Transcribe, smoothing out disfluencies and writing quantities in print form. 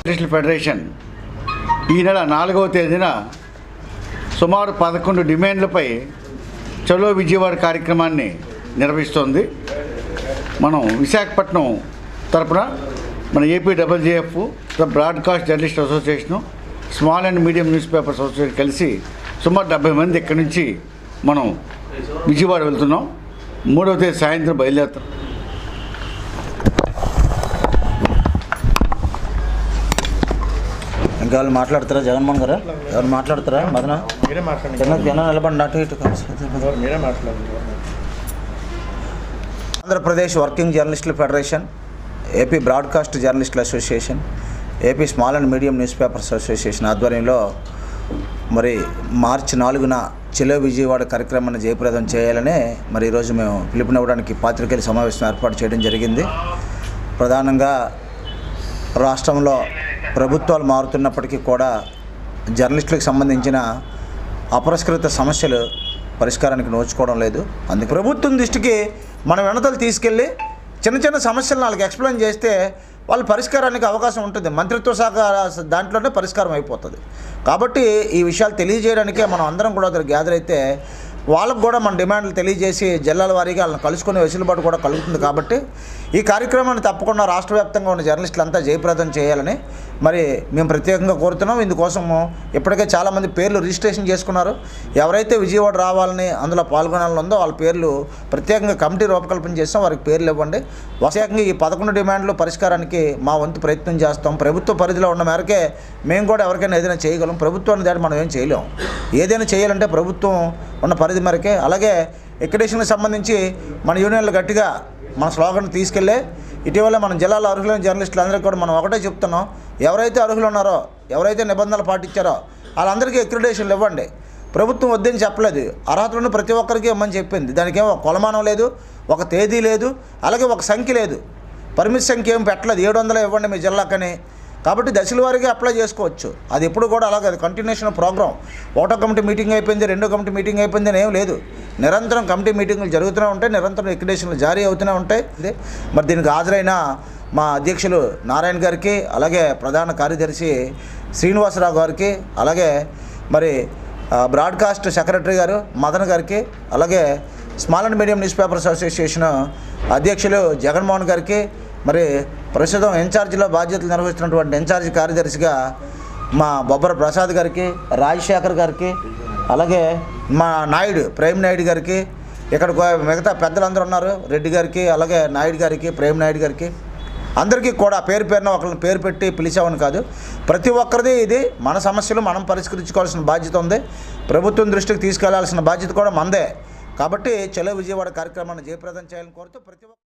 జర్నలిస్టుల ఫెడరేషన్ ఈ నెల 4వ తేదీన సుమారు 11 డిమాండ్లపై చలో విజయవాడ కార్యక్రమాన్ని నిర్వహిస్తోంది. మనం విశాఖపట్నం తరపున మన APJJF, broadcast journalist association, small and medium news papers association కలిసి సుమారు 70 మంది ఇక్కడి నుంచి మనం విజయవాడ వెళ్తున్నాం. 3వ తేదీ సాయంత్రం బయలుదేరుతాం. ఇంకా వాళ్ళు మాట్లాడతారా? జగన్మోహన్ గారు ఎవరు మాట్లాడతారా? మదన నిలబడి అటు ఇటు ఆంధ్రప్రదేశ్ వర్కింగ్ జర్నలిస్టుల ఫెడరేషన్, ఏపీ బ్రాడ్కాస్ట్ జర్నలిస్టుల association, AP small and medium news papers association ఆధ్వర్యంలో మరి మార్చి 4న చలో విజయవాడ కార్యక్రమాన్ని జయప్రదం చేయాలనే మరి ఈరోజు మేము పిలుపునివ్వడానికి పాత్రికేయుల సమావేశం ఏర్పాటు చేయడం జరిగింది. ప్రధానంగా రాష్ట్రంలో ప్రభుత్వాలు మారుతున్నప్పటికీ కూడా జర్నలిస్టులకు సంబంధించిన అపరిష్కృత సమస్యలు పరిష్కారానికి నోచుకోవడం లేదు. అందుకే ప్రభుత్వం దృష్టికి మనం వినతులు తీసుకెళ్ళి చిన్న చిన్న సమస్యలను వాళ్ళకి ఎక్స్ప్లెయిన్ చేస్తే వాళ్ళ పరిష్కారానికి అవకాశం ఉంటుంది. మంత్రిత్వ శాఖ దాంట్లోనే పరిష్కారం అయిపోతుంది. కాబట్టి ఈ విషయాలు తెలియజేయడానికే మనం అందరం కూడా అక్కడ గ్యాదర్ అయితే వాళ్ళకు కూడా మన డిమాండ్లు తెలియజేసి జిల్లాల వారీగా వాళ్ళని కలుసుకునే వెసులుబాటు కూడా కలుగుతుంది. కాబట్టి ఈ కార్యక్రమాన్ని తప్పకుండా రాష్ట్ర వ్యాప్తంగా ఉన్న జర్నలిస్టులంతా జయప్రదం చేయాలని మరి మేము ప్రత్యేకంగా కోరుతున్నాం. ఇందుకోసము ఇప్పటికే చాలామంది పేర్లు రిజిస్ట్రేషన్ చేసుకున్నారు. ఎవరైతే విజయవాడ రావాలని అందులో పాల్గొనాలని ఉందో వాళ్ళ పేర్లు ప్రత్యేకంగా కమిటీ రూపకల్పన చేస్తాం. వారికి పేర్లు ఇవ్వండి. ప్రత్యేకంగా ఈ 11 డిమాండ్లు పరిష్కారానికి మా వంతు ప్రయత్నం చేస్తాం. ప్రభుత్వ పరిధిలో ఉన్న మేరకే మేము కూడా ఎవరికైనా ఏదైనా చేయగలం. ప్రభుత్వాన్ని దాటి మనం ఏం చేయలేం. ఏదైనా చేయాలంటే ప్రభుత్వం ఉన్న పరిధి మేరకే. అలాగే ఎక్రిడేషన్కి సంబంధించి మన యూనియన్లు గట్టిగా మన స్లోగన్ తీసుకెళ్ళే ఇటీవల మన జిల్లాలో అర్హులైన జర్నలిస్టులు అందరికీ కూడా మనం ఒకటే చెప్తున్నాం. ఎవరైతే అర్హులు ఉన్నారో, ఎవరైతే నిబంధనలు పాటించారో వాళ్ళందరికీ ఎక్రిడేషన్లు ఇవ్వండి. ప్రభుత్వం వద్దని చెప్పలేదు. అర్హతలను ప్రతి ఒక్కరికి ఇవ్వమని చెప్పింది. దానికి ఏమో కొలమానం లేదు, ఒక తేదీ లేదు, అలాగే ఒక సంఖ్య లేదు. పరిమితి సంఖ్య ఏం పెట్టలేదు. 700 ఇవ్వండి మీ జిల్లాకని. కాబట్టి దశల వారీగా అప్లై చేసుకోవచ్చు. అది ఎప్పుడు కూడా అలాగే అది కంటిన్యూషన్ ప్రోగ్రామ్. ఒకటో కమిటీ మీటింగ్ అయిపోయింది, రెండో కమిటీ మీటింగ్ అయిపోయింది అని ఏం లేదు. నిరంతరం కమిటీ మీటింగులు జరుగుతూనే ఉంటాయి, నిరంతరం ఎక్రిడేషన్లు జారీ అవుతూనే ఉంటాయి. మరి దీనికి హాజరైన మా అధ్యక్షులు నారాయణ గారికి, అలాగే ప్రధాన కార్యదర్శి శ్రీనివాసరావు గారికి, అలాగే మరి బ్రాడ్కాస్ట్ సెక్రటరీ గారు మదన్ గారికి, అలాగే small and medium news papers association అధ్యక్షులు జగన్మోహన్ గారికి, మరి ప్రస్తుతం ఇన్ఛార్జిలో బాధ్యతలు నిర్వహిస్తున్నటువంటి ఇన్ఛార్జ్ కార్యదర్శిగా మా బొబ్బర ప్రసాద్ గారికి, రాజశేఖర్ గారికి, అలాగే మా నాయుడు ప్రేమ్ నాయుడు గారికి, ఇక్కడ మిగతా పెద్దలందరూ ఉన్నారు, రెడ్డి గారికి, అలాగే నాయుడు గారికి, ప్రేమ్ నాయుడు గారికి, అందరికీ కూడా పేరు పేరున ఒకరిని పేరు పెట్టి పిలిచామని కాదు. ప్రతి ఒక్కరిది ఇది మన సమస్యలు మనం పరిష్కరించుకోవాల్సిన బాధ్యత ఉంది. ప్రభుత్వం దృష్టికి తీసుకెళ్లాల్సిన బాధ్యత కూడా మనదే. కాబట్టి చలో విజయవాడ కార్యక్రమాన్ని జయప్రదం చేయాలని కోరుతూ ప్రతి